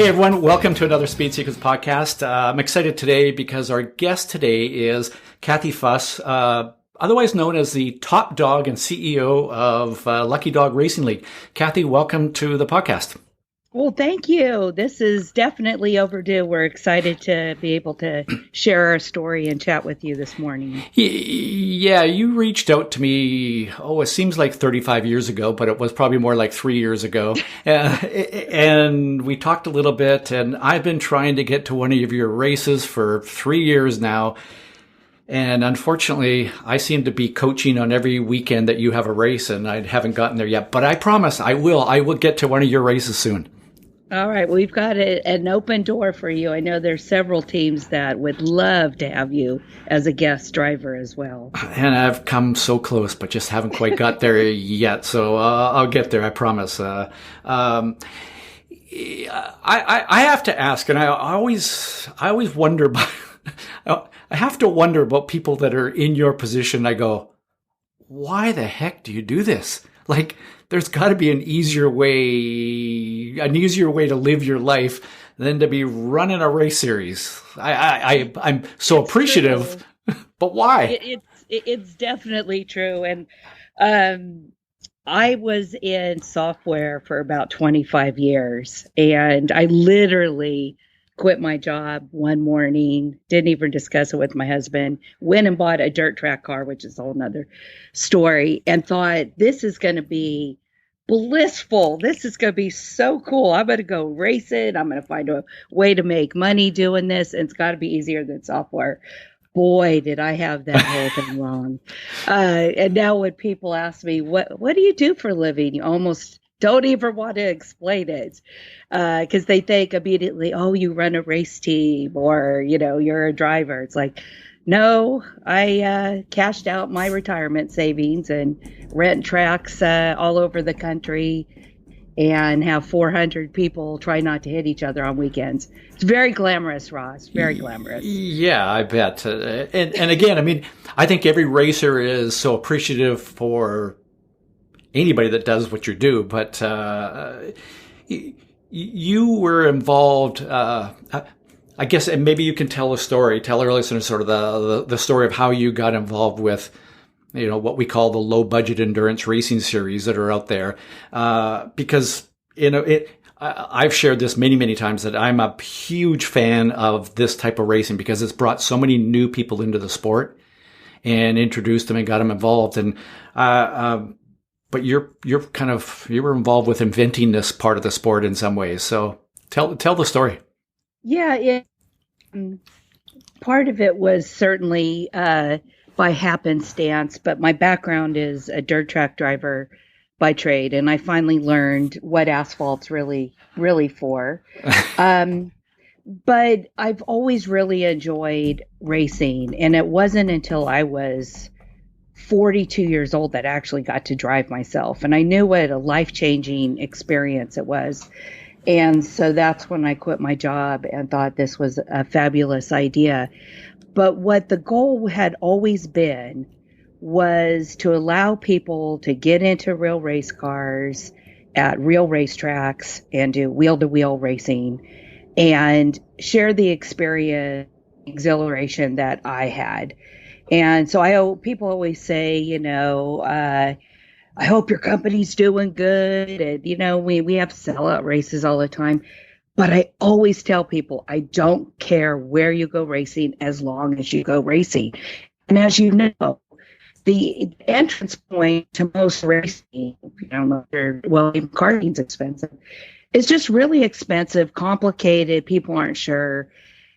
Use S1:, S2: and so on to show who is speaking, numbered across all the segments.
S1: Hey everyone, welcome to another Speed Seekers podcast. I'm excited today because our guest today is Cathy Fuss, otherwise known as the top dog and CEO of Lucky Dog Racing League. Cathy, welcome to the podcast.
S2: Well, thank you. This is definitely overdue. We're excited to be able to share our story and chat with you this morning.
S1: Yeah, you reached out to me, it seems like 35 years ago, but it was probably more like 3 years ago. And we talked a little bit, and I've been trying to get to one of your races for 3 years now. And unfortunately, I seem to be coaching on every weekend that you have a race, and I haven't gotten there yet. But I promise I will. I will get to one of your races soon.
S2: All right. Well, we've got an open door for you. I know there's several teams that would love to have you as a guest driver as well.
S1: And I've come so close, but just haven't quite got there yet. So I'll get there, I promise. I have to ask, and I always wonder about, I have to wonder about people that are in your position. I go, why the heck do you do this? Like, there's got to be an easier way to live your life than to be running a race series. I'm so appreciative, but why?
S2: It's definitely true. And I was in software for about 25 years, and I literally quit my job one morning, didn't even discuss it with my husband, went and bought a dirt track car, which is a whole nother story, and thought, this is going to be blissful. This is going to be so cool. I'm going to go race it. I'm going to find a way to make money doing this, and it's got to be easier than software. Boy, did I have that whole thing wrong. And now when people ask me, what do you do for a living? You almost don't even want to explain it because they think immediately, oh, you run a race team or, you're a driver. It's like, no, I cashed out my retirement savings and rent tracks all over the country and have 400 people try not to hit each other on weekends. It's very glamorous, Ross, very glamorous.
S1: Yeah, I bet. And again, I mean, I think every racer is so appreciative for anybody that does what you do, but you were involved, I guess, and maybe you can tell our listeners sort of the story of how you got involved with, what we call the low budget endurance racing series that are out there. Because, I've shared this many, many times that I'm a huge fan of this type of racing because it's brought so many new people into the sport and introduced them and got them involved. And, but you were involved with inventing this part of the sport in some ways. So tell the story.
S2: Yeah, part of it was certainly by happenstance, but my background is a dirt track driver by trade, and I finally learned what asphalt's really, really for. But I've always really enjoyed racing, and it wasn't until I was 42 years old that I actually got to drive myself. And I knew what a life-changing experience it was. And so that's when I quit my job and thought this was a fabulous idea. But what the goal had always been was to allow people to get into real race cars at real racetracks and do wheel-to-wheel racing and share the experience, exhilaration that I had. And so people always say, I hope your company's doing good. And, we have sellout races all the time. But I always tell people, I don't care where you go racing as long as you go racing. And as you know, the entrance point to most racing, even karting's expensive, is just really expensive, complicated. People aren't sure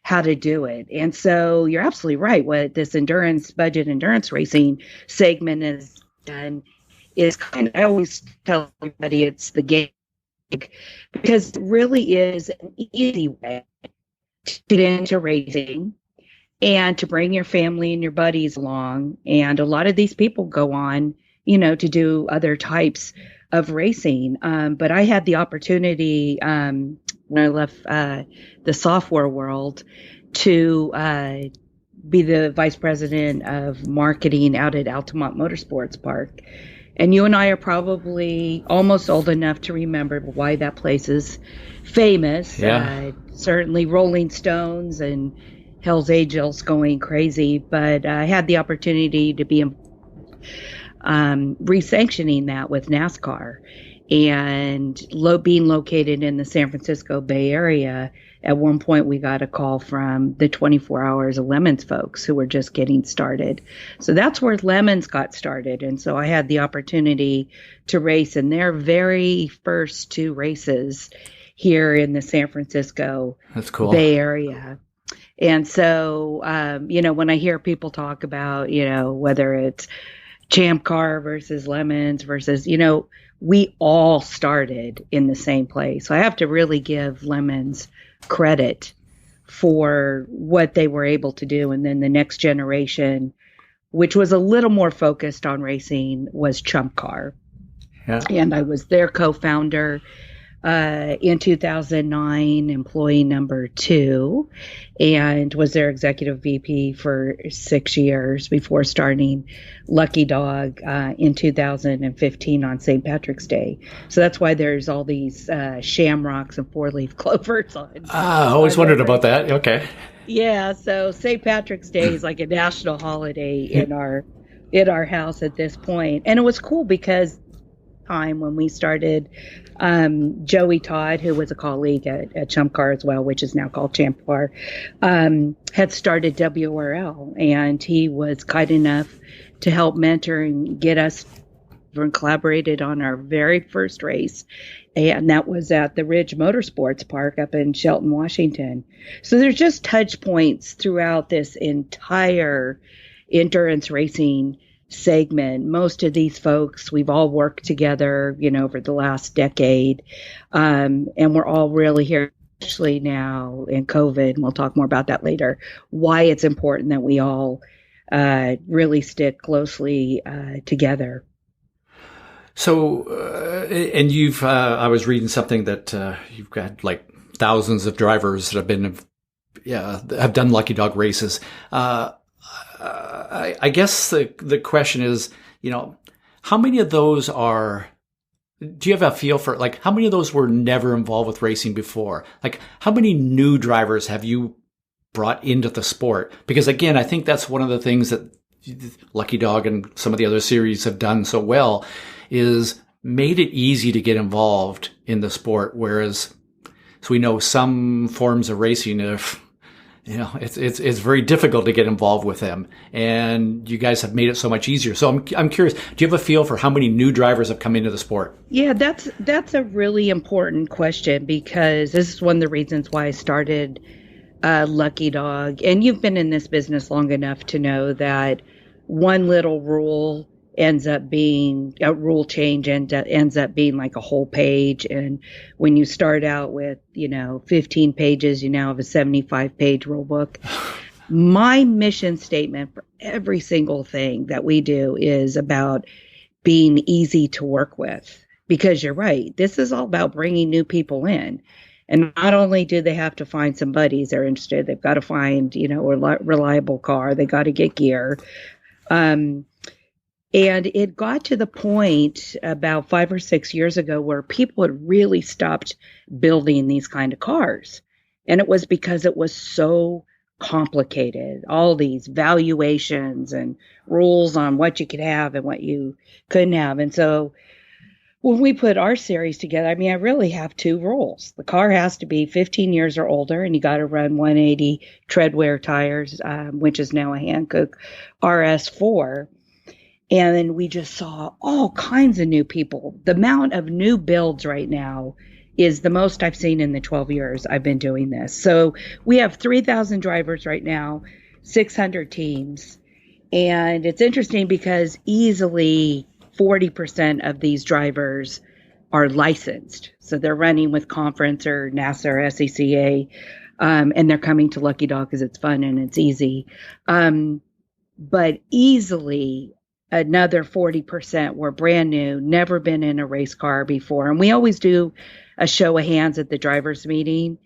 S2: how to do it. And so you're absolutely right. What this budget endurance racing segment has done is I always tell everybody it's the gig, because it really is an easy way to get into racing and to bring your family and your buddies along. And a lot of these people go on, to do other types of racing. But I had the opportunity when I left the software world to be the vice president of marketing out at Altamont Motorsports Park. And you and I are probably almost old enough to remember why that place is famous.
S1: Yeah.
S2: Certainly Rolling Stones and Hell's Angels going crazy, but I had the opportunity to be re-sanctioning that with NASCAR, and being located in the San Francisco Bay Area. At one point, we got a call from the 24 Hours of Lemons folks who were just getting started. So that's where Lemons got started. And so I had the opportunity to race in their very first 2 races here in the San Francisco
S1: That's cool.
S2: Bay Area. And so, when I hear people talk about, whether it's ChumpCar versus Lemons versus, we all started in the same place. So I have to really give Lemons credit for what they were able to do. And then the next generation, which was a little more focused on racing, was ChumpCar.
S1: Yeah.
S2: And I was their co-founder in 2009, employee number 2, and was their executive VP for 6 years before starting Lucky Dawg in 2015 on St. Patrick's Day. So that's why there's all these shamrocks and 4-leaf clovers on.
S1: I always wondered about that. Okay.
S2: Yeah, so St. Patrick's Day is like a national holiday in our house at this point. And it was cool because time when we started, Joey Todd, who was a colleague at ChumpCar as well, which is now called ChumpCar, had started WRL, and he was kind enough to help mentor and get us and collaborated on our very first race. And that was at the Ridge Motorsports Park up in Shelton, Washington. So there's just touch points throughout this entire endurance racing segment. Most of these folks, we've all worked together, over the last decade. And we're all really here, especially now in COVID, and we'll talk more about that later, why it's important that we all really stick closely together.
S1: So, and you've, I was reading something that you've got like thousands of drivers that have done Lucky Dawg races. I guess the question is, how many of those do you have a feel for, like, how many of those were never involved with racing before? Like, how many new drivers have you brought into the sport? Because again, I think that's one of the things that Lucky Dawg and some of the other series have done so well, is made it easy to get involved in the sport. Whereas, so we know some forms of racing, it's very difficult to get involved with them, and you guys have made it so much easier. So I'm curious, do you have a feel for how many new drivers have come into the sport? Yeah,
S2: that's a really important question, because this is one of the reasons why I started Lucky Dawg. And you've been in this business long enough to know that one little rule ends up being a rule change, and ends up being like a whole page. And when you start out with 15 pages, you now have a 75-page rule book. My mission statement for every single thing that we do is about being easy to work with, because you're right, this is all about bringing new people in. And not only do they have to find some buddies they're interested, they've got to find a reliable car, they got to get gear. And it got to the point about 5 or 6 years ago where people had really stopped building these kind of cars. And it was because it was so complicated, all these valuations and rules on what you could have and what you couldn't have. And so when we put our series together, I really have 2 rules. The car has to be 15 years or older, and you got to run 180 treadwear tires, which is now a Hankook RS4. And then we just saw all kinds of new people. The amount of new builds right now is the most I've seen in the 12 years I've been doing this. So we have 3,000 drivers right now, 600 teams. And it's interesting because easily 40% of these drivers are licensed. So they're running with Conference or NASA or SCCA, and they're coming to Lucky Dawg because it's fun and it's easy. But easily another 40% were brand new, never been in a race car before. And we always do a show of hands at the drivers meeting.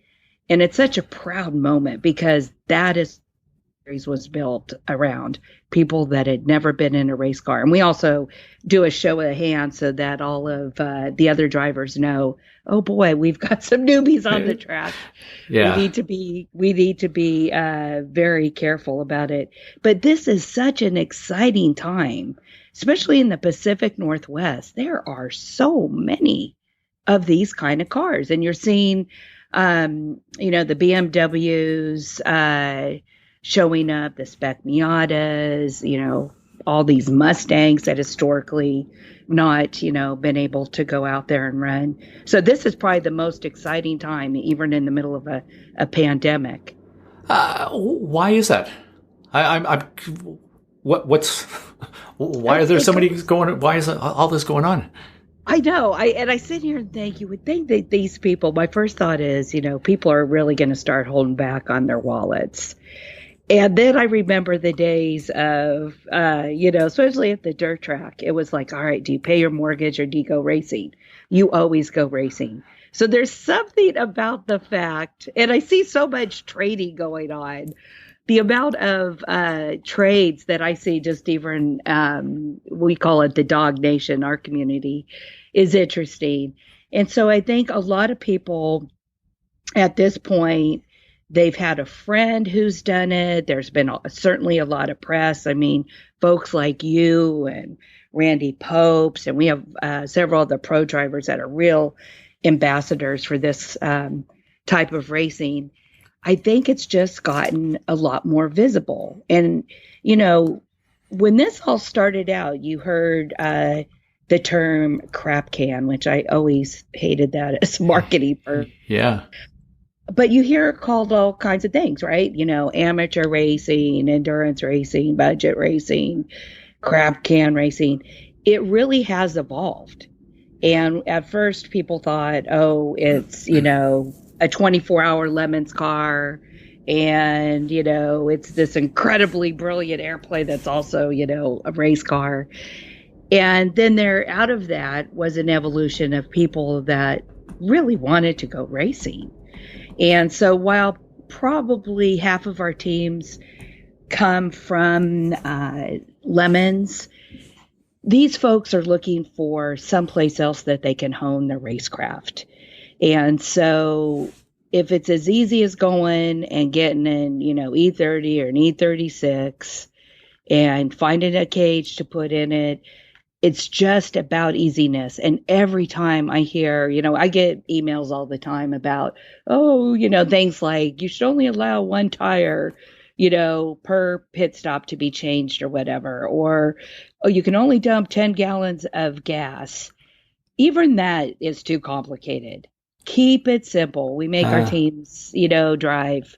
S2: And it's such a proud moment, because that is was built around people that had never been in a race car. And we also do a show of hands so that all of the other drivers know, oh boy, we've got some newbies on the track.
S1: Yeah.
S2: We need to be very careful about it. But this is such an exciting time, especially in the Pacific Northwest. There are so many of these kind of cars, and you're seeing, the BMWs showing up, the Spec Miatas, all these Mustangs that historically not, been able to go out there and run. So this is probably the most exciting time, even in the middle of a pandemic.
S1: Why is that? Why are there so many going? Why is all this going on?
S2: I know. I sit here and think, you would think that these people, my first thought is, people are really going to start holding back on their wallets. And then I remember the days of, especially at the dirt track, it was like, all right, do you pay your mortgage or do you go racing? You always go racing. So there's something about the fact, and I see so much trading going on. The amount of trades that I see, just even, we call it the Dawg Nation, our community, is interesting. And so I think a lot of people at this point, they've had a friend who's done it. There's been certainly a lot of press. I mean, folks like you and Randy Popes, and we have several of the pro drivers that are real ambassadors for this type of racing. I think it's just gotten a lot more visible. And, when this all started out, you heard the term crap can, which I always hated that as marketing.
S1: Yeah.
S2: But you hear it called all kinds of things, right? Amateur racing, endurance racing, budget racing, crap can racing. It really has evolved. And at first people thought, oh, it's, a 24-hour Lemons car, and, it's this incredibly brilliant airplane that's also, a race car. And then out of that was an evolution of people that really wanted to go racing. And so while probably half of our teams come from Lemons, these folks are looking for someplace else that they can hone their racecraft. And so if it's as easy as going and getting an, E30 or an E36 and finding a cage to put in it, it's just about easiness. And every time I hear, I get emails all the time about, things like you should only allow one tire, per pit stop to be changed or whatever, or, you can only dump 10 gallons of gas. Even that is too complicated. Keep it simple. We make our teams, drive,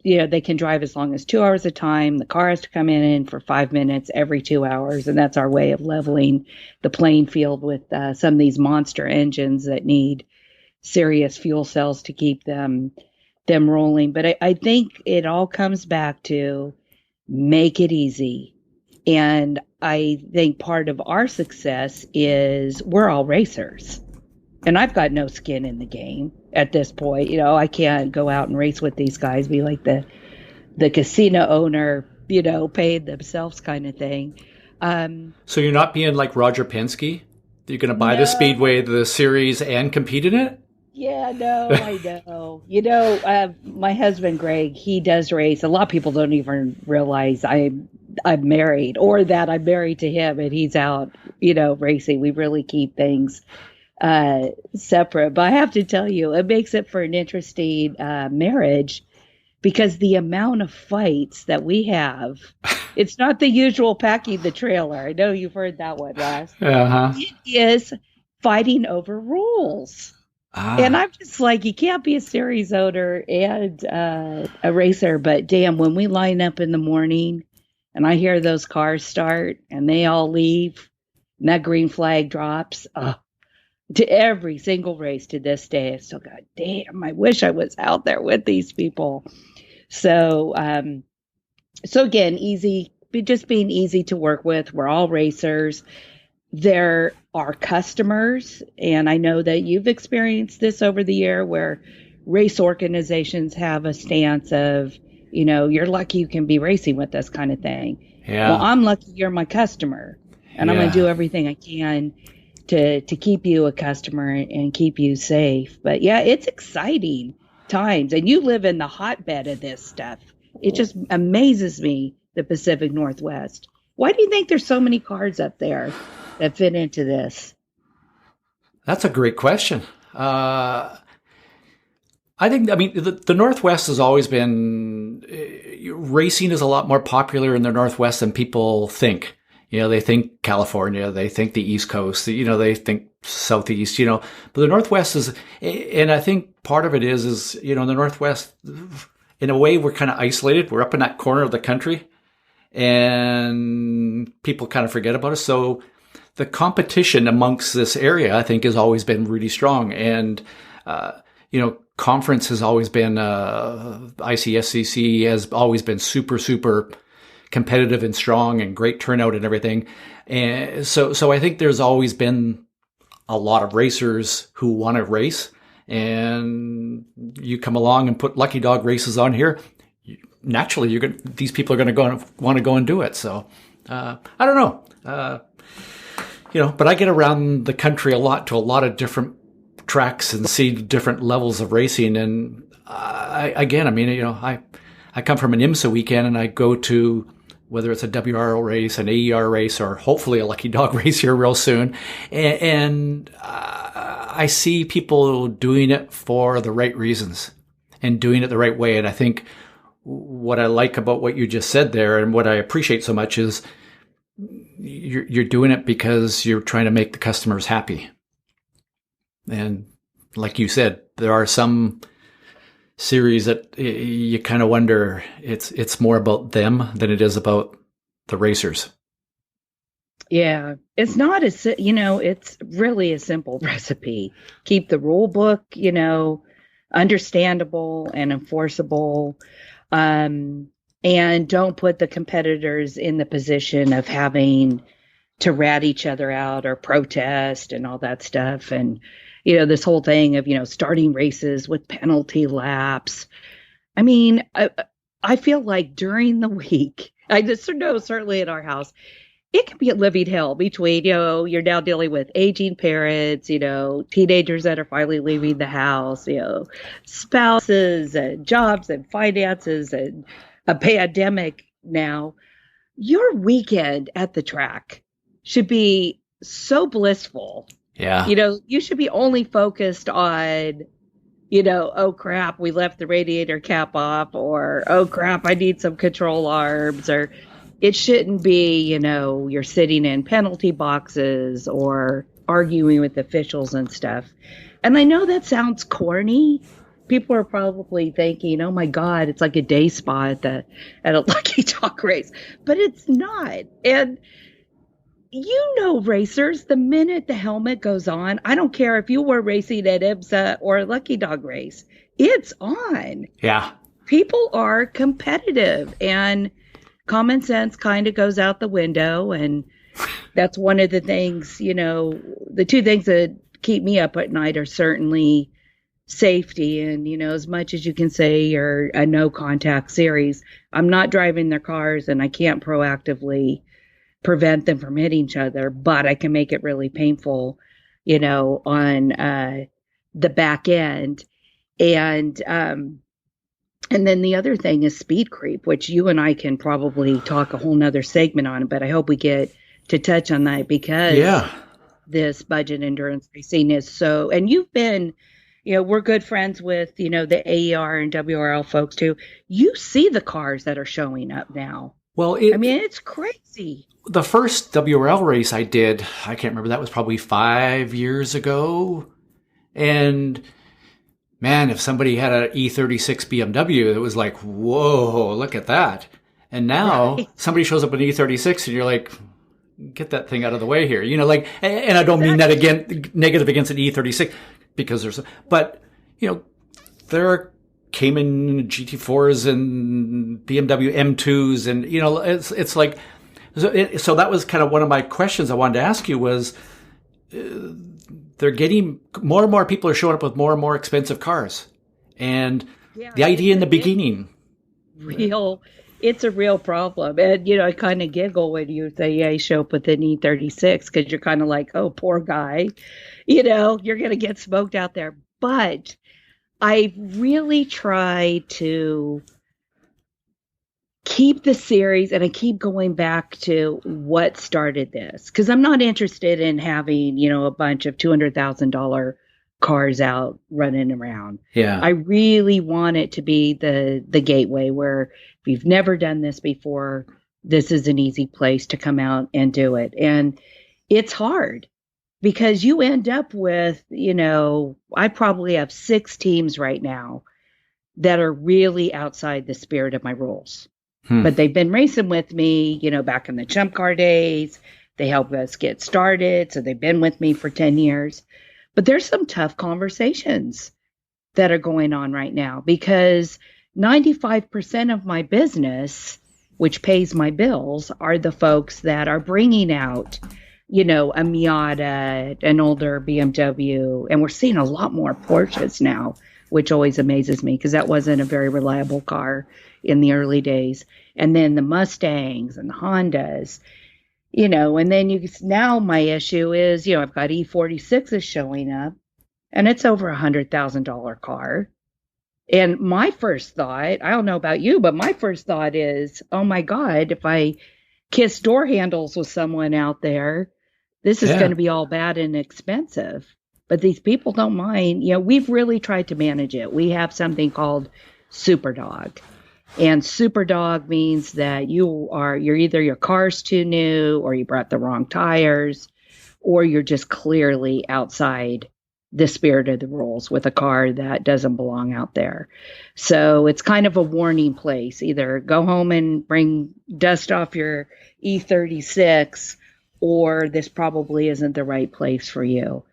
S2: they can drive as long as 2 hours at a time. The car has to come in for 5 minutes every 2 hours. And that's our way of leveling the playing field with some of these monster engines that need serious fuel cells to keep them rolling. But I think it all comes back to make it easy. And I think part of our success is we're all racers. And I've got no skin in the game at this point. I can't go out and race with these guys, be like the casino owner, paid themselves kind of thing.
S1: So you're not being like Roger Penske? You're going to buy the Speedway, the series, and compete in it?
S2: Yeah, no, I know. My husband, Greg, he does race. A lot of people don't even realize I'm married, or that I'm married to him and he's out, racing. We really keep things separate. But I have to tell you, it makes it for an interesting marriage, because the amount of fights that we have, it's not the usual packing the trailer. I know you've heard that one, Ross.
S1: Uh-huh.
S2: It is fighting over rules. And I'm just like, you can't be a series owner and a racer, but damn, when we line up in the morning and I hear those cars start and they all leave and that green flag drops, to every single race to this day, I still got, damn, I wish I was out there with these people. So again, just being easy to work with. We're all racers. There are customers, and I know that you've experienced this over the year, where race organizations have a stance of, You're lucky you can be racing with us kind of thing.
S1: Yeah.
S2: Well, I'm lucky you're my customer, and I'm going to do everything I can to keep you a customer and keep you safe. But yeah, it's exciting times, and you live in the hotbed of this stuff. It just amazes me, the Pacific Northwest. Why do you think there's so many cars up there that fit into this?
S1: That's a great question. I mean, the Northwest has always been, racing is a lot more popular in the Northwest than people think. They think California, they think the East Coast, they think Southeast, but the Northwest is, and I think part of it is, the Northwest, in a way, we're kind of isolated. We're up in that corner of the country and people kind of forget about us. So the competition amongst this area, I think, has always been really strong. And, conference has always been, ICSCC has always been super, super competitive and strong and great turnout and everything. And so I think there's always been a lot of racers who want to race, and you come along and put Lucky Dog races on here. Naturally, these people are going to want to go and do it. So, I don't know, but I get around the country a lot to a lot of different tracks and see different levels of racing. And I come from an IMSA weekend, and I go to, whether it's a WRL race, an AER race, or hopefully a Lucky Dog race here real soon. And I see people doing it for the right reasons and doing it the right way. And I think what I like about what you just said there, and what I appreciate so much, is you're doing it because you're trying to make the customers happy. And like you said, there are some series that you kind of wonder, it's more about them than it is about the racers.
S2: Yeah, it's not it's really a simple recipe. Keep the rule book, understandable and enforceable. And don't put the competitors in the position of having to rat each other out or protest and all that stuff. And, this whole thing of, starting races with penalty laps. I mean, I feel like during the week, I just know certainly at our house, it can be a living hell between, you're now dealing with aging parents, teenagers that are finally leaving the house, spouses and jobs and finances and a pandemic now. Your weekend at the track should be so blissful.
S1: Yeah.
S2: You should be only focused on, oh crap, we left the radiator cap off, or oh crap, I need some control arms, or it shouldn't be, you're sitting in penalty boxes or arguing with officials and stuff. And I know that sounds corny. People are probably thinking, oh my God, it's like a day spa at a Lucky Dog race, but it's not. And racers, the minute the helmet goes on, I don't care if you were racing at IMSA or a Lucky Dog race, it's on.
S1: Yeah.
S2: People are competitive, and common sense kind of goes out the window. And that's one of the things, the two things that keep me up at night are certainly safety. And, as much as you can say you're a no contact series, I'm not driving their cars, and I can't proactively prevent them from hitting each other, but I can make it really painful, on the back end. And then the other thing is speed creep, which you and I can probably talk a whole nother segment on, but I hope we get to touch on that, because this budget endurance racing is so, and you've been, we're good friends with, the AER and WRL folks too. You see the cars that are showing up now.
S1: Well,
S2: it's crazy.
S1: The first WRL race I did, I can't remember, that was probably 5 years ago. And man, if somebody had an E36 BMW, it was like, whoa, look at that. And now somebody shows up with an E36 and you're like, get that thing out of the way here. And I don't mean that again, negative against an E36, because but there are Cayman GT4s and BMW M2s, and it's like, so that was kind of one of my questions I wanted to ask you was, they're getting more and more people are showing up with more and more expensive cars, and the idea in the beginning
S2: it's a real problem. And, I kind of giggle when you say, yeah, you show up with an E36 because you're kind of like, oh, poor guy, you're going to get smoked out there. But I really try to keep the series, and I keep going back to what started this, because I'm not interested in having, a bunch of $200,000 cars out running around.
S1: Yeah.
S2: I really want it to be the gateway where if you've never done this before, this is an easy place to come out and do it. And it's hard because you end up with, I probably have 6 teams right now that are really outside the spirit of my rules. But they've been racing with me, back in the ChumpCar days. They helped us get started. So they've been with me for 10 years. But there's some tough conversations that are going on right now because 95% of my business, which pays my bills, are the folks that are bringing out, a Miata, an older BMW. And we're seeing a lot more Porsches now, which always amazes me because that wasn't a very reliable car in the early days. And then the Mustangs and the Hondas, and then now my issue is, I've got E46s showing up and it's over $100,000 car. And my first thought, I don't know about you, but my first thought is, oh my God, if I kiss door handles with someone out there, this is going to be all bad and expensive. But these people don't mind. We've really tried to manage it. We have something called Super Dawg. And Super Dawg means that you're either your car's too new or you brought the wrong tires or you're just clearly outside the spirit of the rules with a car that doesn't belong out there. So it's kind of a warning place. Either go home and bring dust off your E36 or this probably isn't the right place for you.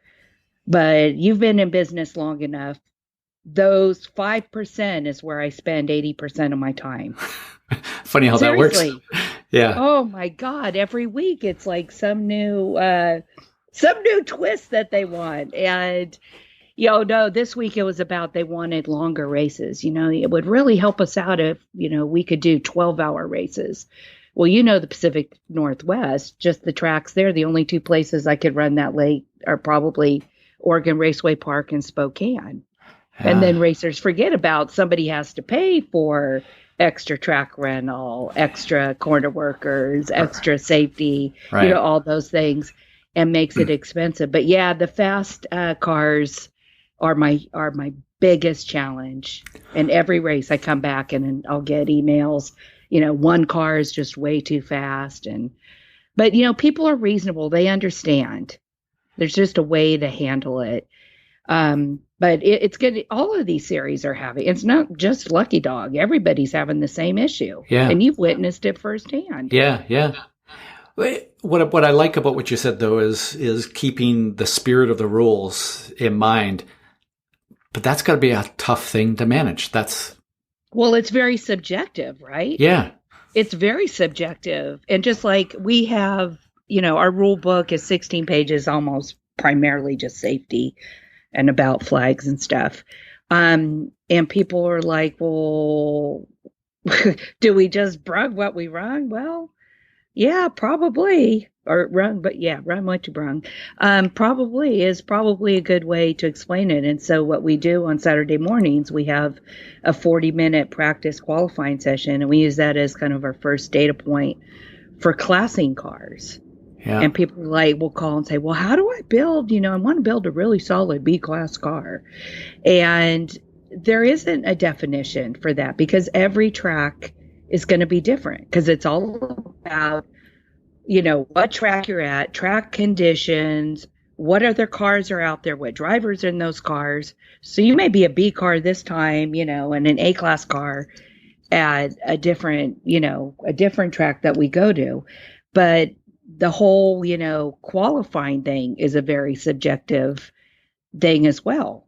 S2: But you've been in business long enough. Those 5% is where I spend 80% of my time.
S1: Funny how
S2: Seriously.
S1: that works. Yeah.
S2: Oh my God. Every week it's like some new twist that they want. And, no, this week it was about, they wanted longer races. It would really help us out if, we could do 12-hour races. Well, the Pacific Northwest, just the tracks there, the only 2 places I could run that late are probably Oregon Raceway Park and Spokane. And then racers forget about somebody has to pay for extra track rental, extra corner workers, extra safety, all those things, and makes it expensive. But yeah, the fast cars are my biggest challenge. And every race I come back and I'll get emails, one car is just way too fast. But people are reasonable. They understand. There's just a way to handle it. But it's good. All of these series are having, it's not just Lucky Dog. Everybody's having the same issue.
S1: Yeah.
S2: And you've witnessed it firsthand.
S1: Yeah. Yeah. What I like about what you said though is keeping the spirit of the rules in mind, but that's got to be a tough thing to manage.
S2: Well, it's very subjective, right?
S1: Yeah.
S2: It's very subjective. And just like we have, our rule book is 16 pages, almost primarily just safety and about flags and stuff. And people are like, well, do we just brung what we run? Well, yeah, probably. Or run, but yeah, run what you brung. Probably is a good way to explain it. And so what we do on Saturday mornings, we have a 40-minute practice qualifying session, and we use that as kind of our first data point for classing cars. Yeah. And people will call and say, well, how do I build, I want to build a really solid B-class car. And there isn't a definition for that because every track is going to be different because it's all about, what track you're at, track conditions, what other cars are out there, what drivers are in those cars. So you may be a B car this time, and an A-class car at a different track that we go to. But the whole, qualifying thing is a very subjective thing as well.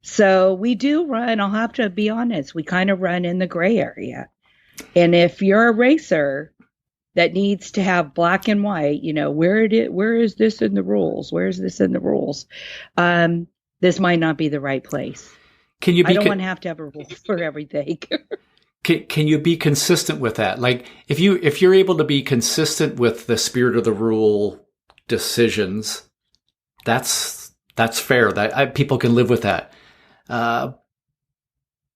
S2: So we do run, I'll have to be honest, we kind of run in the gray area. And if you're a racer that needs to have black and white, where is this in the rules? Where is this in the rules? This might not be the right place. I don't want to have a rule for everything.
S1: can you be consistent with that? Like if you're able to be consistent with the spirit of the rule decisions, that's fair. People can live with that. But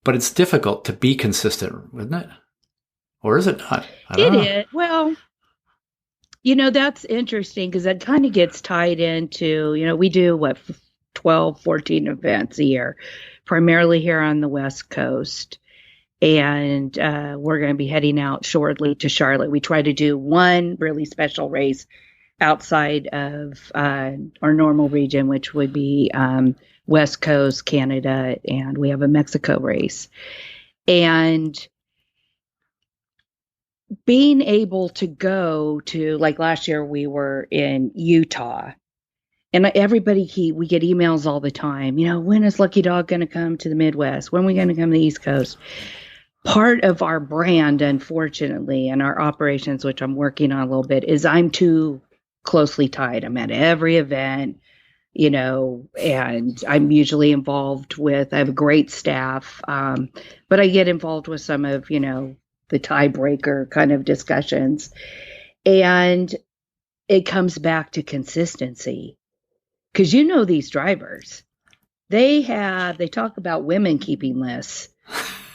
S1: it's difficult to be consistent, isn't it? Or is it not?
S2: It is. Well, that's interesting because that kind of gets tied into, we do 12, 14 events a year, primarily here on the West Coast. And we're going to be heading out shortly to Charlotte. We try to do one really special race outside of our normal region, which would be West Coast, Canada, and we have a Mexico race. And being able to go to, like last year, we were in Utah. And we get emails all the time, when is Lucky Dawg going to come to the Midwest? When are we going to come to the East Coast? Part of our brand, unfortunately, and our operations, which I'm working on a little bit, is I'm too closely tied. I'm at every event, and I'm usually involved I have a great staff, but I get involved with some of, the tiebreaker kind of discussions. And it comes back to consistency. Because these drivers, they talk about women keeping lists.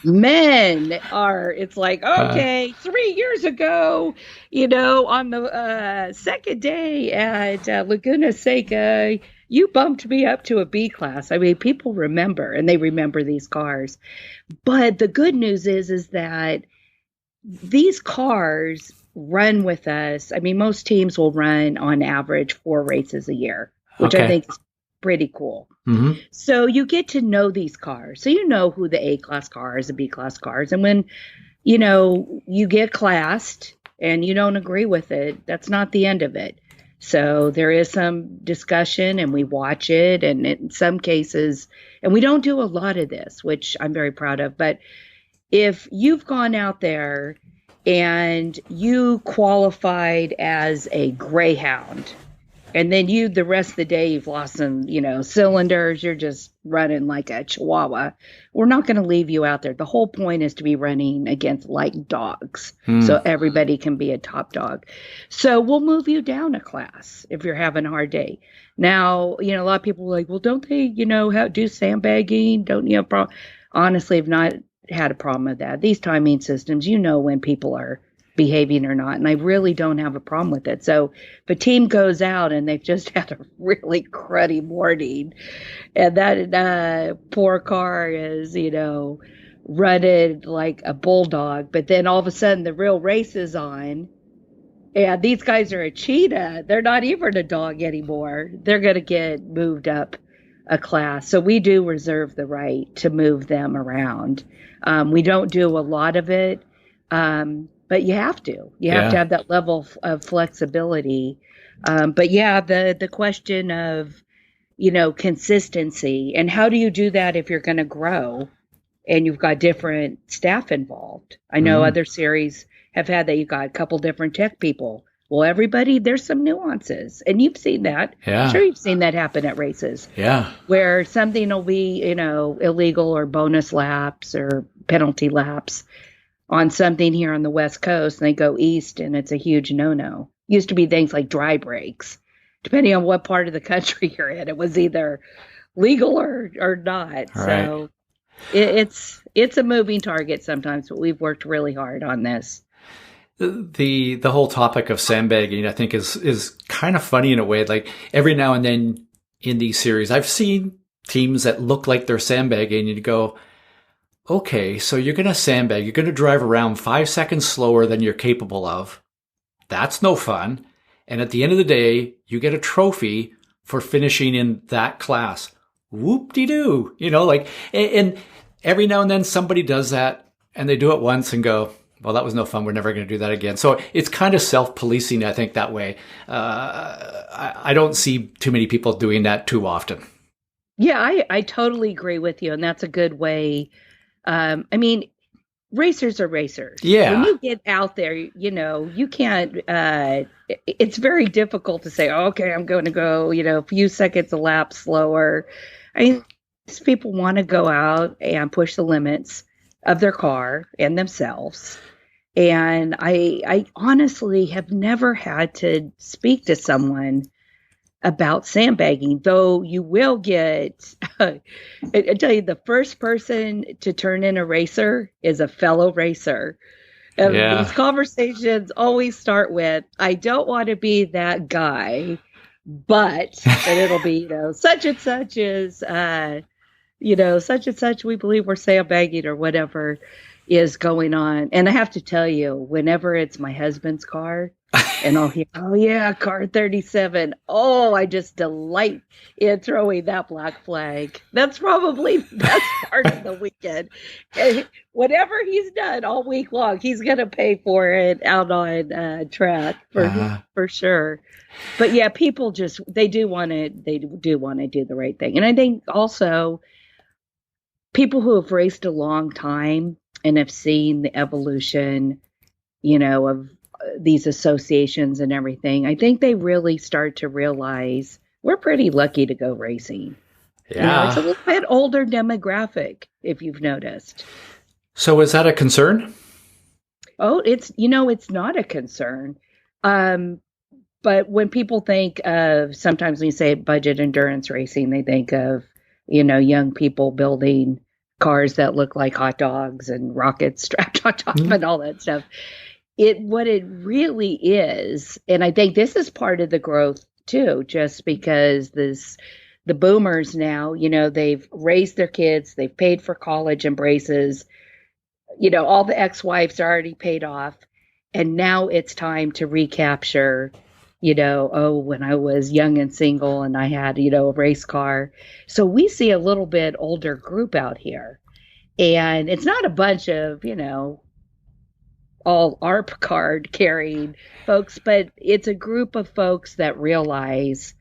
S2: Men it's like, okay, 3 years ago, on the second day at Laguna Seca, you bumped me up to a B class. I mean, people remember, and they remember these cars. But the good news is that these cars run with us. I mean, most teams will run on average 4 races a year, which I think is pretty cool.
S1: Mm-hmm.
S2: So you get to know these cars. So you know who the A-class cars, the B-class cars. And when, you get classed and you don't agree with it, that's not the end of it. So there is some discussion and we watch it. And in some cases, and we don't do a lot of this, which I'm very proud of. But if you've gone out there and you qualified as a Greyhound, and then the rest of the day, you've lost some, cylinders. You're just running like a Chihuahua. We're not going to leave you out there. The whole point is to be running against like dogs. So everybody can be a top dog. So we'll move you down a class if you're having a hard day. Now, a lot of people are like, well, don't they, do sandbagging? Don't honestly, I've not had a problem with that. These timing systems, when people are behaving or not, and I really don't have a problem with it. So if a team goes out and they've just had a really cruddy morning, and that poor car is, running like a bulldog, but then all of a sudden the real race is on, and these guys are a cheetah. They're not even a dog anymore. They're going to get moved up a class. So we do reserve the right to move them around. We don't do a lot of it. But you have to. You have to have that level of flexibility. But yeah, the question of, consistency, and how do you do that if you're going to grow and you've got different staff involved? I know other series have had that. You've got a couple different tech people. Well, everybody, there's some nuances, and you've seen that.
S1: Yeah.
S2: I'm sure you've seen that happen at races.
S1: Yeah. Where
S2: something will be, illegal or bonus laps or penalty laps on something here on the West Coast, and they go east, and it's a huge no-no. Used to be things like dry brakes. Depending on what part of the country you're in, it was either legal or not. Right. So it's a moving target sometimes, but we've worked really hard on this.
S1: The whole topic of sandbagging, I think, is kind of funny in a way. Like every now and then in these series, I've seen teams that look like they're sandbagging, and you go, okay, so you're going to sandbag. You're going to drive around 5 seconds slower than you're capable of. That's no fun. And at the end of the day, you get a trophy for finishing in that class. Whoop-de-doo. And every now and then somebody does that, and they do it once and go, well, that was no fun. We're never going to do that again. So it's kind of self-policing, I think, that way. I don't see too many people doing that too often.
S2: Yeah, I totally agree with you. And that's a good way. Racers are racers.
S1: Yeah.
S2: When you get out there, you can't, it's very difficult to say, okay, I'm going to go, a few seconds a lap slower. People want to go out and push the limits. of their car and themselves. And I honestly have never had to speak to someone about sandbagging, though you will get, I tell you, the first person to turn in a racer is a fellow racer. And these conversations always start with, I don't want to be that guy, but, and it'll be, such and such is, such and such, we believe we're sandbagging or whatever is going on. And I have to tell you, whenever it's my husband's car and I'll hear, oh yeah, car 37. Oh, I just delight in throwing that black flag. That's probably the best part of the weekend. And whatever he's done all week long, he's going to pay for it out on track for sure. But yeah, people just, they do want to do the right thing. And I think also people who have raced a long time and have seen the evolution, of these associations and everything, I think they really start to realize we're pretty lucky to go racing.
S1: Yeah.
S2: It's a little bit older demographic, if you've noticed.
S1: So is that a concern?
S2: Oh, it's not a concern. But when people think of, sometimes when you say budget endurance racing, they think of, young people building cars that look like hot dogs and rockets strapped on top and all that stuff. What it really is, and I think this is part of the growth too, just because the boomers now, they've raised their kids, they've paid for college and braces, all the ex-wives are already paid off. And now it's time to recapture, when I was young and single and I had, a race car. So we see a little bit older group out here. And it's not a bunch of, all ARP card carrying folks, but it's a group of folks that realize,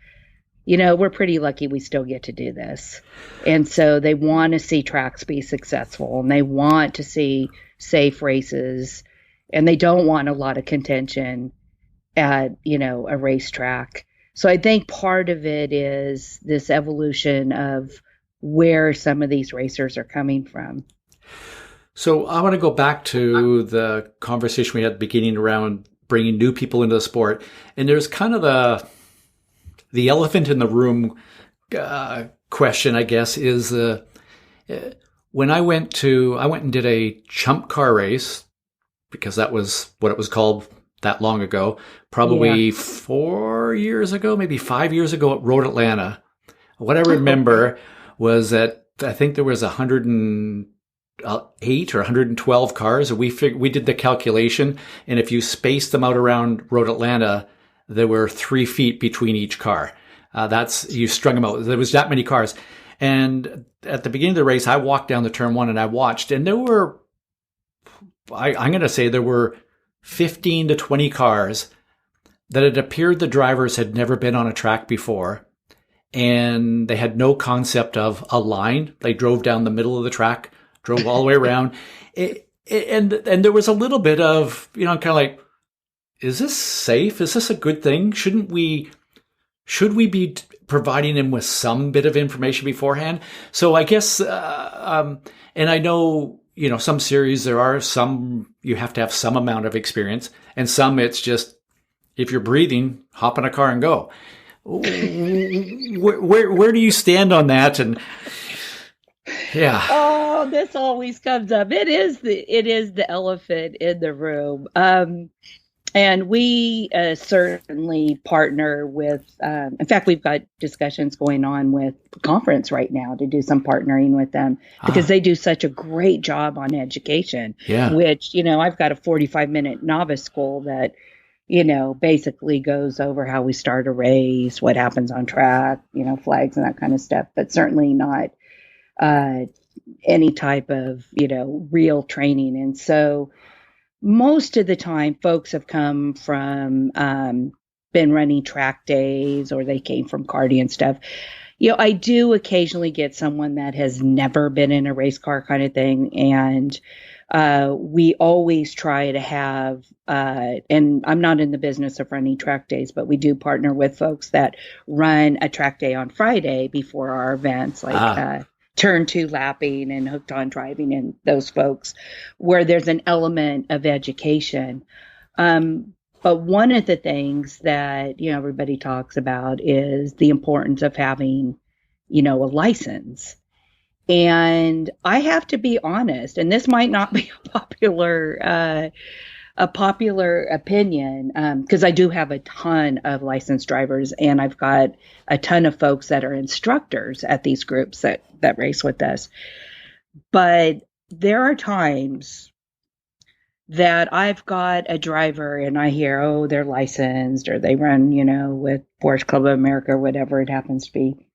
S2: we're pretty lucky we still get to do this. And so they want to see tracks be successful and they want to see safe races and they don't want a lot of contention at, a racetrack. So I think part of it is this evolution of where some of these racers are coming from.
S1: So I want to go back to the conversation we had at the beginning around bringing new people into the sport. And there's kind of the elephant in the room question, I guess, is when I went and did a ChumpCar race, because that was what it was called that long ago, probably 4 years ago, maybe 5 years ago at Road Atlanta. What I remember was that I think there was 108 or 112 cars. We did the calculation, and if you spaced them out around Road Atlanta, there were 3 feet between each car. You strung them out. There was that many cars. And at the beginning of the race, I walked down the turn one and I watched, and there were, I'm going to say there were 15 to 20 cars that it appeared the drivers had never been on a track before. And they had no concept of a line. They drove down the middle of the track, drove all the way around. And there was a little bit of, kind of like, is this safe? Is this a good thing? Should we be providing them with some bit of information beforehand? So I guess, and I know, some series, there are some, you have to have some amount of experience, and some it's just, if you're breathing, hop in a car and go. Where do you stand on that? And yeah.
S2: Oh, this always comes up. It is the elephant in the room. And we certainly partner with, in fact, we've got discussions going on with the conference right now to do some partnering with them because they do such a great job on education, which, I've got a 45-minute novice school that, basically goes over how we start a race, what happens on track, flags and that kind of stuff, but certainly not any type of, real training. And so most of the time folks have come from, been running track days, or they came from karting and stuff. I do occasionally get someone that has never been in a race car kind of thing. And we always try to have, and I'm not in the business of running track days, but we do partner with folks that run a track day on Friday before our events, like turn two lapping and hooked on driving and those folks, where there's an element of education. But one of the things that, everybody talks about is the importance of having, a license. And I have to be honest, and this might not be a popular opinion, because I do have a ton of licensed drivers, and I've got a ton of folks that are instructors at these groups that race with us. But there are times that I've got a driver and I hear, oh, they're licensed, or they run, with Porsche Club of America or whatever it happens to be.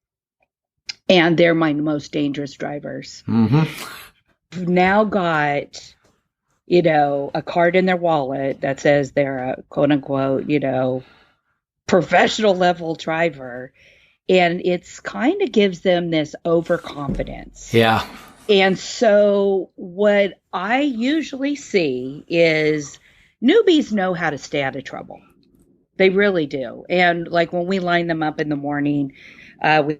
S2: And they're my most dangerous drivers. Mm-hmm. Now got, a card in their wallet that says they're a quote unquote, professional level driver. And it's kind of gives them this overconfidence.
S1: Yeah.
S2: And so what I usually see is newbies know how to stay out of trouble. They really do. And like when we line them up in the morning, we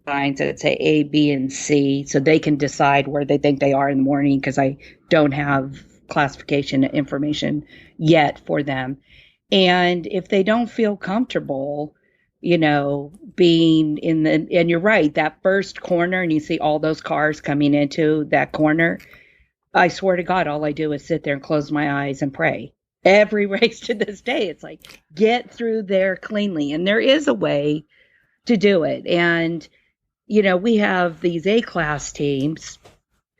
S2: signs that say A, B, and C, so they can decide where they think they are in the morning, because I don't have classification information yet for them. And if they don't feel comfortable, being and you're right, that first corner, and you see all those cars coming into that corner, I swear to God, all I do is sit there and close my eyes and pray. Every race to this day, it's like, get through there cleanly. And there is a way to do it. And we have these A-class teams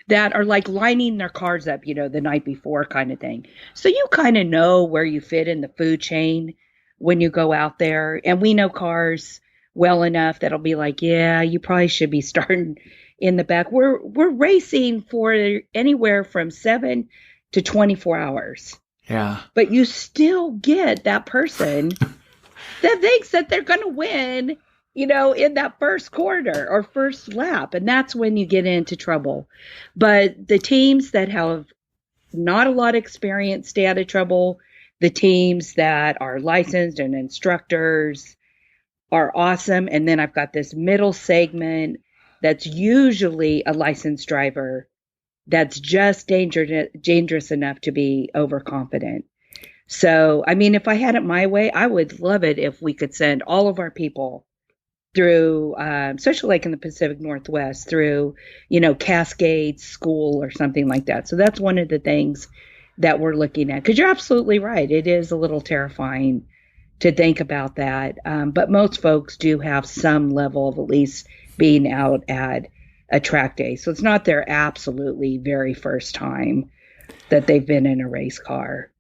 S2: that are like lining their cars up, the night before kind of thing. So you kind of know where you fit in the food chain when you go out there. And we know cars well enough that'll be like, yeah, you probably should be starting in the back. We're racing for anywhere from 7 to 24 hours.
S1: Yeah.
S2: But you still get that person that thinks that they're going to win, in that first quarter or first lap. And that's when you get into trouble. But the teams that have not a lot of experience stay out of trouble. The teams that are licensed and instructors are awesome. And then I've got this middle segment that's usually a licensed driver that's just dangerous enough to be overconfident. So, I mean, if I had it my way, I would love it if we could send all of our people through, especially like in the Pacific Northwest, through, Cascade School or something like that. So that's one of the things that we're looking at. Because you're absolutely right. It is a little terrifying to think about that. But most folks do have some level of at least being out at a track day. So it's not their absolutely very first time that they've been in a race car.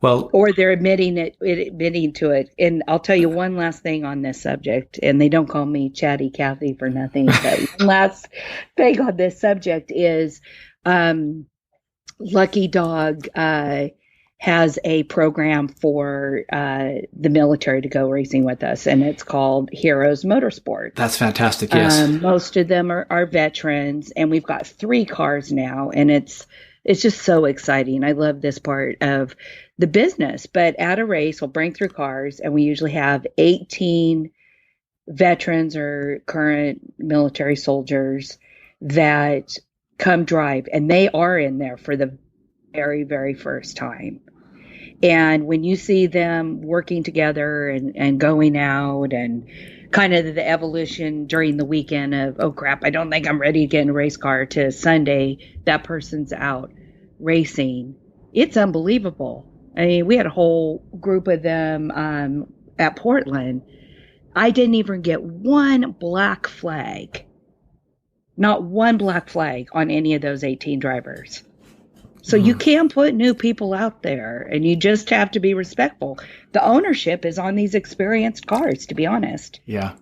S1: Well,
S2: or they're admitting to it. And I'll tell you one last thing on this subject, and they don't call me Chatty Cathy for nothing. But one last thing on this subject is Lucky Dawg has a program for the military to go racing with us, and it's called Heroes Motorsport.
S1: That's fantastic, yes.
S2: Most of them are veterans, and we've got 3 cars now, and it's just so exciting. I love this part of the business. But at a race, we'll bring through cars, and we usually have 18 veterans or current military soldiers that come drive, and they are in there for the very, very first time. And when you see them working together and going out, and kind of the evolution during the weekend of, oh crap, I don't think I'm ready to get in a race car, to Sunday, that person's out racing, it's unbelievable. I mean, we had a whole group of them at Portland. I didn't even get one black flag. Not one black flag on any of those 18 drivers. So you can put new people out there, and you just have to be respectful. The ownership is on these experienced cars, to be honest.
S1: Yeah.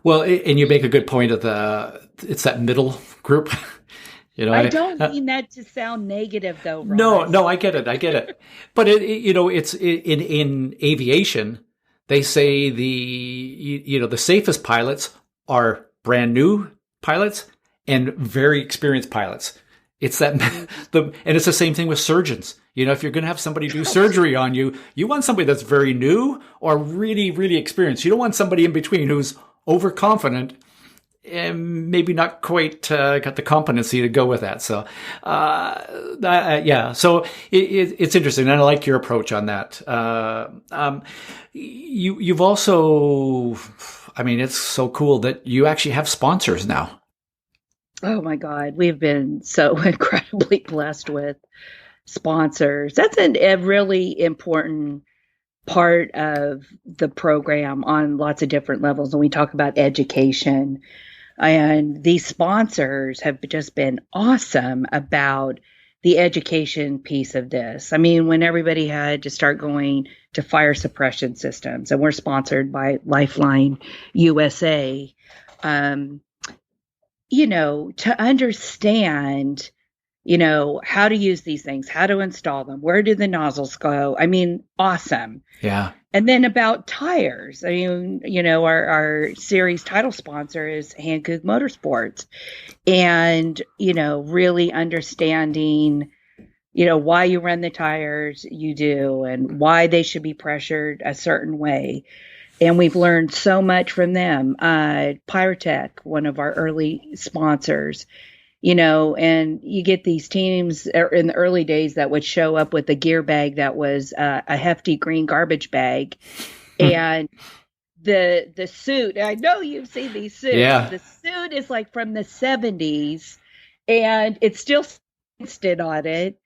S1: Well, and you make a good point of it's that middle group.
S2: I don't mean that to sound negative, though, Ron.
S1: No, I get it. But it's in aviation, they say the safest pilots are brand new pilots and very experienced pilots. It's that and it's the same thing with surgeons. If you're going to have somebody do surgery on you, you want somebody that's very new or really, really experienced. You don't want somebody in between who's overconfident and maybe not quite got the competency to go with that. So, yeah. So it's interesting, and I like your approach on that. You've also, I mean, it's so cool that you actually have sponsors now.
S2: Oh my God, we've been so incredibly blessed with sponsors. That's a really important part of the program on lots of different levels. When we talk about education, and these sponsors have just been awesome about the education piece of this. I mean, when everybody had to start going to fire suppression systems, and we're sponsored by Lifeline USA, to understand, how to use these things, how to install them, where do the nozzles go? I mean, awesome.
S1: Yeah.
S2: And then about tires, I mean, our series title sponsor is Hankook Motorsports, and, really understanding, why you run the tires you do and why they should be pressured a certain way. And we've learned so much from them. Pyrotech, one of our early sponsors, and you get these teams in the early days that would show up with a gear bag that was a hefty green garbage bag. And the suit, I know you've seen these suits.
S1: Yeah.
S2: The suit is like from the 70s, and it's still instant on it.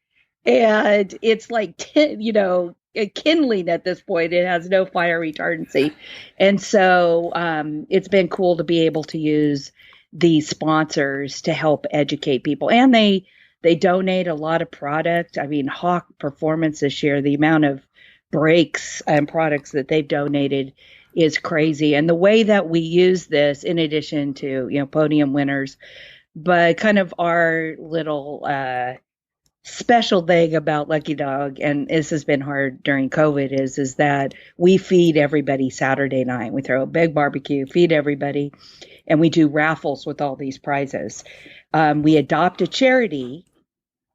S2: And it's like, kindling at this point. It has no fire retardancy. And so it's been cool to be able to use these sponsors to help educate people. And they donate a lot of product. I mean, Hawk Performance this year, the amount of brakes and products that they've donated is crazy. And the way that we use this, in addition to, podium winners, but kind of our little special thing about Lucky Dog, and this has been hard during COVID, is that we feed everybody Saturday night. We throw a big barbecue, feed everybody, and we do raffles with all these prizes. We adopt a charity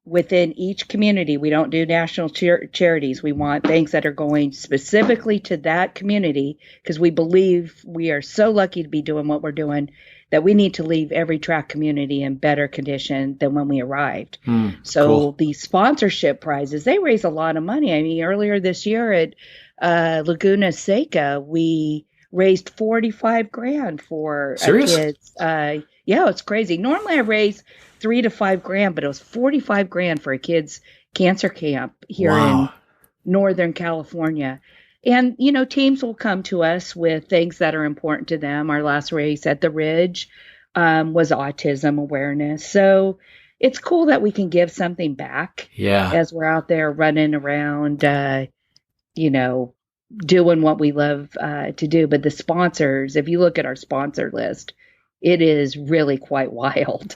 S2: within each community. We don't do national charities. We want things that are going specifically to that community, because we believe we are so lucky to be doing what we're doing that we need to leave every track community in better condition than when we arrived. So
S1: cool.
S2: These sponsorship prizes, they raise a lot of money. I mean, earlier this year at Laguna Seca, we raised 45 grand for kids. Yeah, it's crazy. Normally I raise 3 to 5 grand, but it was 45 grand for a kids cancer camp here in Northern California. And, teams will come to us with things that are important to them. Our last race at the Ridge was autism awareness. So it's cool that we can give something back as we're out there running around, doing what we love to do. But the sponsors, if you look at our sponsor list, it is really quite wild.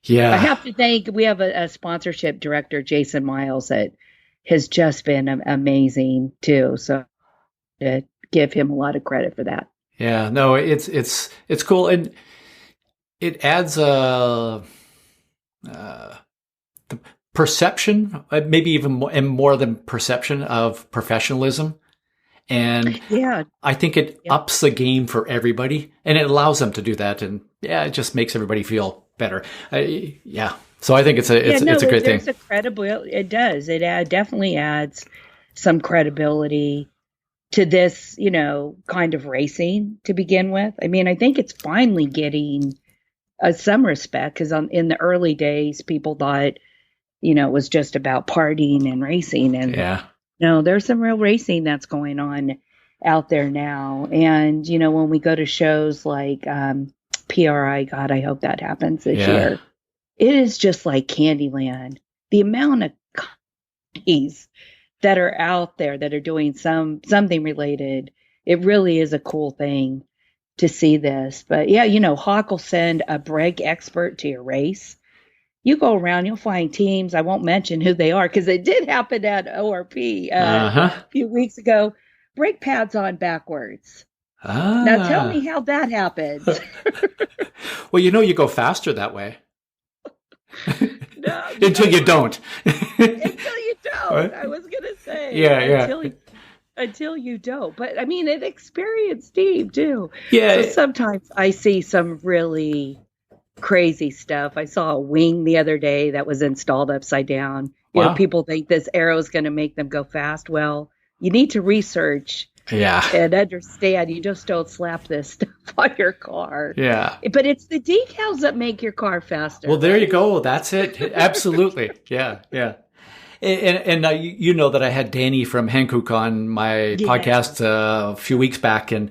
S1: Yeah.
S2: I have to thank, we have a sponsorship director, Jason Miles, that has just been amazing too. So to give him a lot of credit for that.
S1: Yeah, no, it's cool. And it adds the perception, maybe even more than perception, of professionalism. And I think it ups the game for everybody, and it allows them to do that. And it just makes everybody feel better. So I think it's a great thing.
S2: It does. It definitely adds some credibility to this, kind of racing to begin with. I mean, I think it's finally getting some respect, because in the early days, people thought, it was just about partying and racing. And no, there's some real racing that's going on out there now. And, when we go to shows like PRI, God, I hope that happens this year. It is just like Candyland. The amount of companies that are out there that are doing something related, it really is a cool thing to see this. But Hawk will send a brake expert to your race. You go around, you'll find teams. I won't mention who they are, because it did happen at ORP a few weeks ago. Brake pads on backwards. Now tell me how that happens.
S1: Well, you go faster that way.
S2: No,
S1: Until you don't.
S2: Until you don't. Right? I was going to say. until you don't. But I mean, an experienced team too. So
S1: Yeah.
S2: sometimes I see some really crazy stuff. I saw a wing the other day that was installed upside down. You know,
S1: Wow.
S2: people think this arrow is going to make them go fast. Well, you need to research
S1: Yeah.
S2: and understand. You just don't slap this stuff on your car.
S1: Yeah.
S2: But it's the decals that make your car faster.
S1: Well, there you go. That's it. Absolutely. Yeah. Yeah. And you know that I had Danny from Hankook on my podcast a few weeks back, and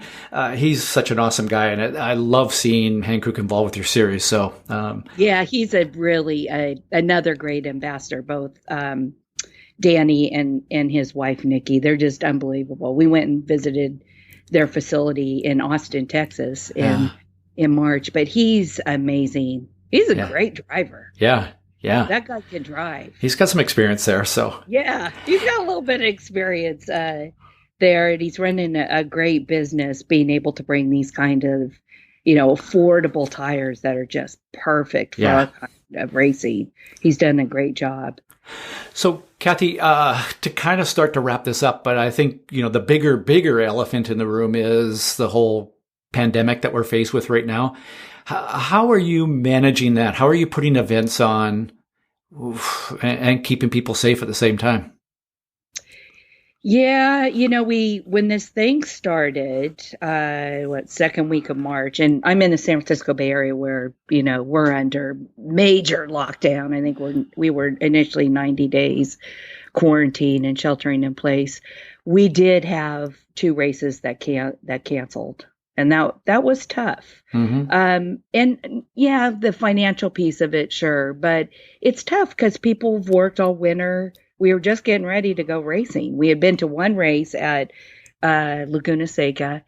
S1: he's such an awesome guy, and I love seeing Hankook involved with your series. So
S2: yeah, he's a really another great ambassador. Both Danny and his wife Nikki, they're just unbelievable. We went and visited their facility in Austin, Texas, in March. But he's amazing. He's a great driver.
S1: Yeah. Yeah.
S2: That guy can drive.
S1: He's got some experience there, so.
S2: Yeah, he's got a little bit of experience there, and he's running a great business, being able to bring these kind of, affordable tires that are just perfect for our kind of racing. He's done a great job.
S1: So, Cathy, to kind of start to wrap this up, but I think, the bigger elephant in the room is the whole pandemic that we're faced with right now. How are you managing that? How are you putting events on and keeping people safe at the same time?
S2: Yeah, when this thing started, second week of March, and I'm in the San Francisco Bay Area where, we're under major lockdown. I think we were initially 90 days quarantine and sheltering in place. We did have 2 races that canceled. And that was tough. Mm-hmm. And yeah, the financial piece of it, sure. But it's tough because people have worked all winter. We were just getting ready to go racing. We had been to one race at Laguna Seca,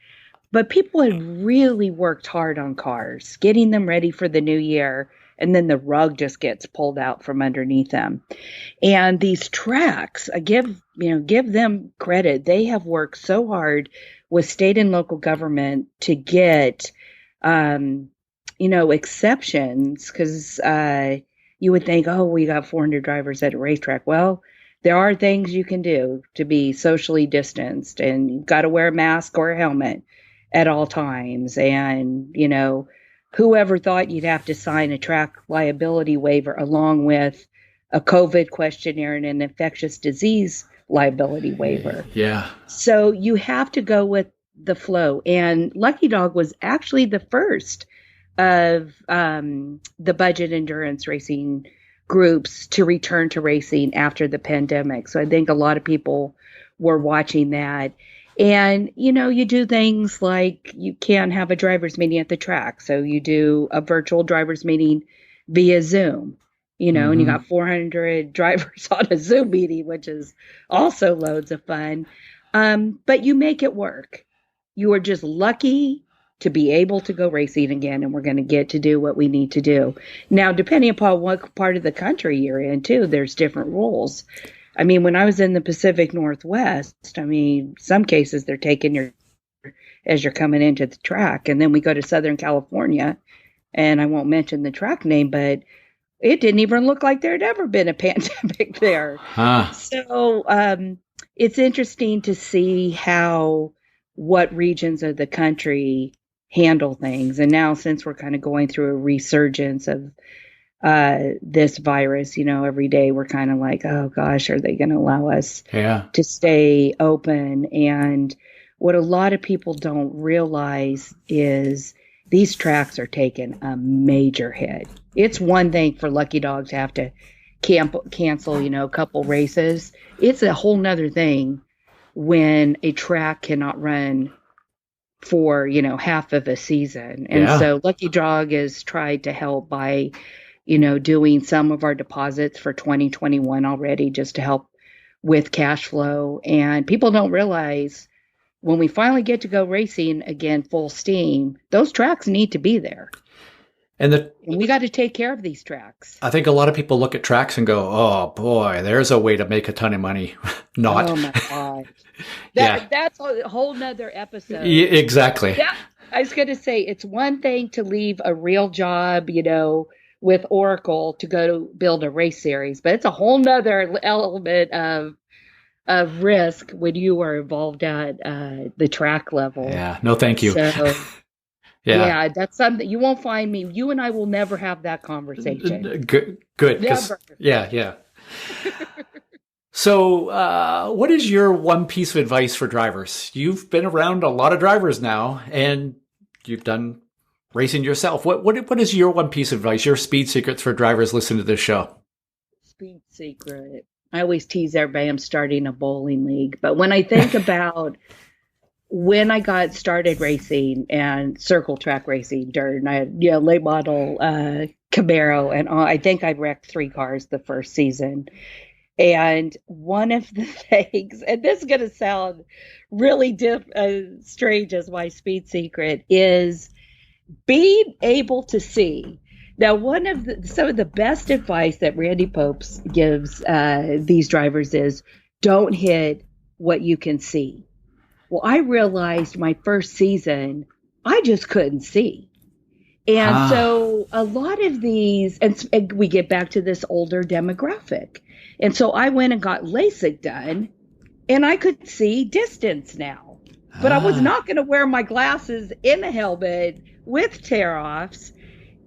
S2: but people had really worked hard on cars, getting them ready for the new year. And then the rug just gets pulled out from underneath them. And these tracks, I give them credit. They have worked so hard with state and local government to get, exceptions, because you would think, oh, we got 400 drivers at a racetrack. Well, there are things you can do to be socially distanced, and you've got to wear a mask or a helmet at all times. And, whoever thought you'd have to sign a track liability waiver along with a COVID questionnaire and an infectious disease liability waiver.
S1: Yeah.
S2: So you have to go with the flow. And Lucky Dawg was actually the first of the budget endurance racing groups to return to racing after the pandemic. So I think a lot of people were watching that. And, you do things like you can't have a driver's meeting at the track. So you do a virtual driver's meeting via Zoom. And you got 400 drivers on a Zoom meeting, which is also loads of fun. But you make it work. You are just lucky to be able to go racing again, and we're going to get to do what we need to do. Now, depending upon what part of the country you're in, too, there's different rules. I mean, when I was in the Pacific Northwest, some cases they're taking you as you're coming into the track. And then we go to Southern California, and I won't mention the track name, but it didn't even look like there had ever been a pandemic there. Huh. So it's interesting to see what regions of the country handle things. And now, since we're kind of going through a resurgence of this virus, every day we're kind of like, oh gosh, are they going to allow us to stay open? And what a lot of people don't realize is these tracks are taking a major hit. It's one thing for Lucky Dawg to have to cancel, a couple races. It's a whole nother thing when a track cannot run for, half of a season. And so Lucky Dawg has tried to help by, doing some of our deposits for 2021 already, just to help with cash flow. And people don't realize when we finally get to go racing again full steam, those tracks need to be there. And we got to take care of these tracks.
S1: I think a lot of people look at tracks and go, oh boy, there's a way to make a ton of money. Not.
S2: Oh my God. That's a whole nother episode.
S1: Yeah, exactly.
S2: Yeah, I was going to say, it's one thing to leave a real job, with Oracle to go to build a race series, but it's a whole nother element of of risk when you are involved at the track level.
S1: Yeah. No, thank you.
S2: So,
S1: yeah.
S2: that's something you won't find me. You and I will never have that conversation.
S1: Good.
S2: Never.
S1: Yeah. So, what is your one piece of advice for drivers? You've been around a lot of drivers now, and you've done racing yourself. What is your one piece of advice, your speed secrets for drivers listening to this show?
S2: Speed secret. I always tease everybody I'm starting a bowling league. But when I think about when I got started racing and circle track racing, dirt, and I had, late model Camaro, and I think I wrecked 3 cars the first season. And one of the things, and this is going to sound really strange as my speed secret, is being able to see. Now, some of the best advice that Randy Popes gives these drivers is don't hit what you can see. Well, I realized my first season, I just couldn't see. And so a lot of these, and we get back to this older demographic. And so I went and got LASIK done, and I could see distance now. But I was not going to wear my glasses in a helmet with tear-offs.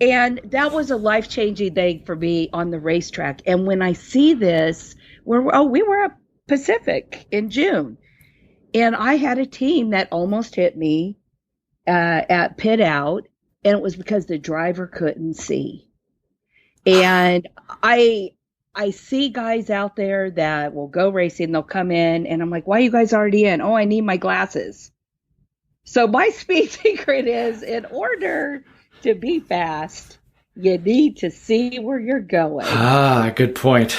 S2: And that was a life-changing thing for me on the racetrack. And when I see this, we were at Pacific in June. And I had a team that almost hit me at pit out. And it was because the driver couldn't see. And I see guys out there that will go racing. They'll come in and I'm like, why are you guys already in? Oh, I need my glasses. So my speed secret is, in order to be fast, you need to see where you're going.
S1: Good point.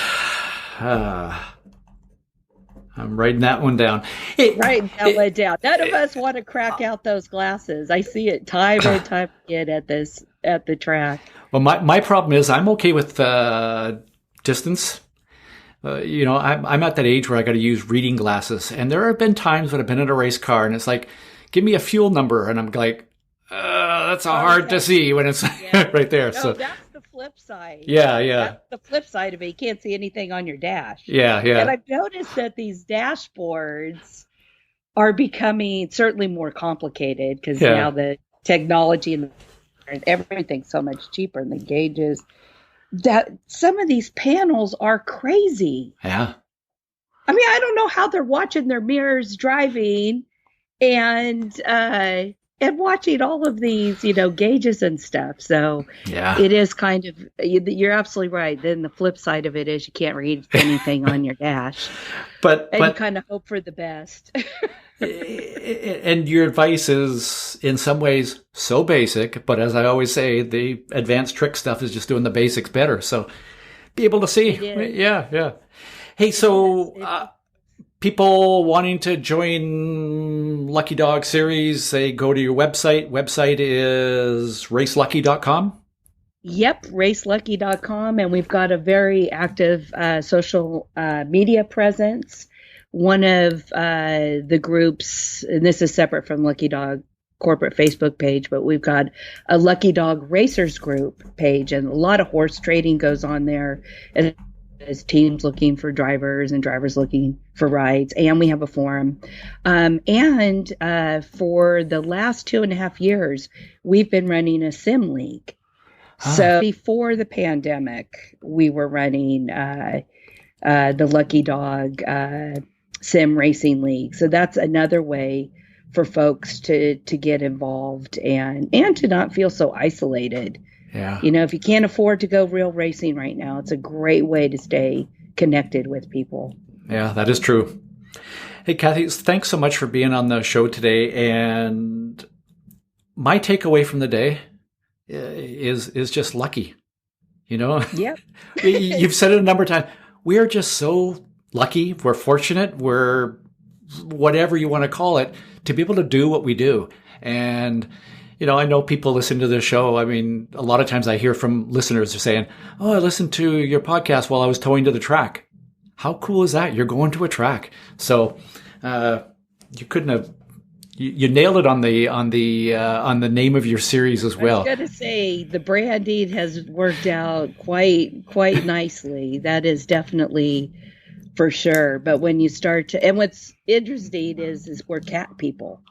S1: I'm writing that one down.
S2: Writing that one down. None of us want to crack out those glasses. I see it time and time again at the track.
S1: Well, my problem is I'm okay with distance. I'm at that age where I got to use reading glasses, and there have been times when I've been in a race car and it's like, give me a fuel number, and I'm like, that's hard to see when it's right there.
S2: No,
S1: so
S2: that's the flip side.
S1: Yeah.
S2: That's the flip side of it. You can't see anything on your dash.
S1: Yeah.
S2: And I've noticed that these dashboards are becoming certainly more complicated because now the technology and everything's so much cheaper, and the gauges. That some of these panels are crazy.
S1: Yeah.
S2: I mean, I don't know how they're watching their mirrors driving and watching all of these, gauges and stuff. So it is kind of, you're absolutely right. Then the flip side of it is you can't read anything on your dash. But you kind of hope for the best.
S1: And your advice is in some ways so basic, but as I always say, the advanced trick stuff is just doing the basics better. So be able to see. Yeah. Hey, so people wanting to join Lucky Dog Series, they go to your website. Website is racelucky.com.
S2: Yep, racelucky.com. And we've got a very active social media presence. One of the groups, and this is separate from Lucky Dog corporate Facebook page, but we've got a Lucky Dog Racers group page, and a lot of horse trading goes on there as teams looking for drivers and drivers looking for rides. And we have a forum. And for the last 2.5 years, we've been running a sim league. So before the pandemic, we were running the Lucky Dog Sim Racing League. So that's another way for folks to get involved and to not feel so isolated.
S1: Yeah.
S2: If you can't afford to go real racing right now, it's a great way to stay connected with people.
S1: Yeah, that is true. Hey, Cathy, thanks so much for being on the show today. And my takeaway from the day is just lucky.
S2: Yep.
S1: You've said it a number of times. We are just so lucky. We're fortunate. We're whatever you want to call it, to be able to do what we do. And, I know people listen to this show. I mean, a lot of times I hear from listeners who are saying, oh, I listened to your podcast while I was towing to the track. How cool is that? You're going to a track. So, you couldn't have, you nailed it on the name of your series as well.
S2: I was going to say the branding has worked out quite nicely. That is definitely for sure. But when you start to, and what's interesting is we're cat people.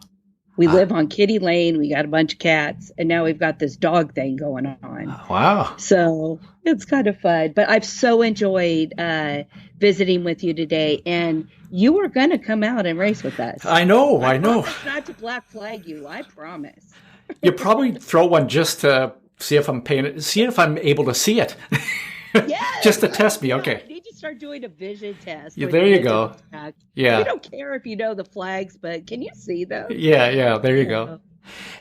S2: We live on Kitty Lane. We got a bunch of cats, and now we've got this dog thing going on.
S1: Wow.
S2: So it's kind of fun. But I've so enjoyed visiting with you today. And you were going to come out and race with us.
S1: I know.
S2: Not to black flag you, I promise.
S1: You probably throw one just to see if I'm able to see it.
S2: Yes,
S1: just to test me. Okay.
S2: I need to start doing a vision test.
S1: Yeah, there you go. Yeah.
S2: We don't care if you know the flags, but can you see them?
S1: Yeah. There you go.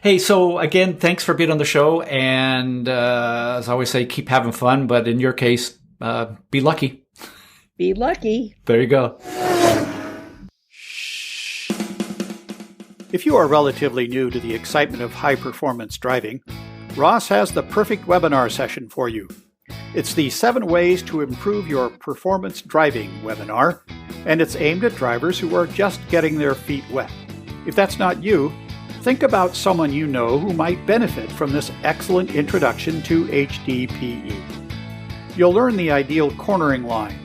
S1: Hey, so again, thanks for being on the show. And as I always say, keep having fun. But in your case, be lucky.
S2: Be lucky.
S1: There you go.
S3: If you are relatively new to the excitement of high-performance driving, Ross has the perfect webinar session for you. It's the 7 Ways to Improve Your Performance Driving webinar, and it's aimed at drivers who are just getting their feet wet. If that's not you, think about someone you know who might benefit from this excellent introduction to HDPE. You'll learn the ideal cornering line,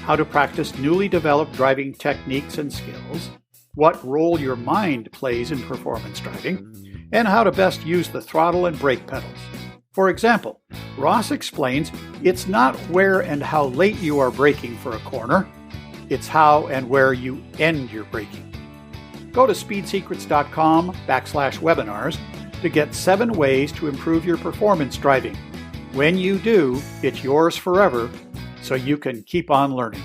S3: how to practice newly developed driving techniques and skills, what role your mind plays in performance driving, and how to best use the throttle and brake pedals. For example, Ross explains it's not where and how late you are braking for a corner, it's how and where you end your braking. Go to speedsecrets.com/webinars to get 7 ways to improve your performance driving. When you do, it's yours forever, so you can keep on learning.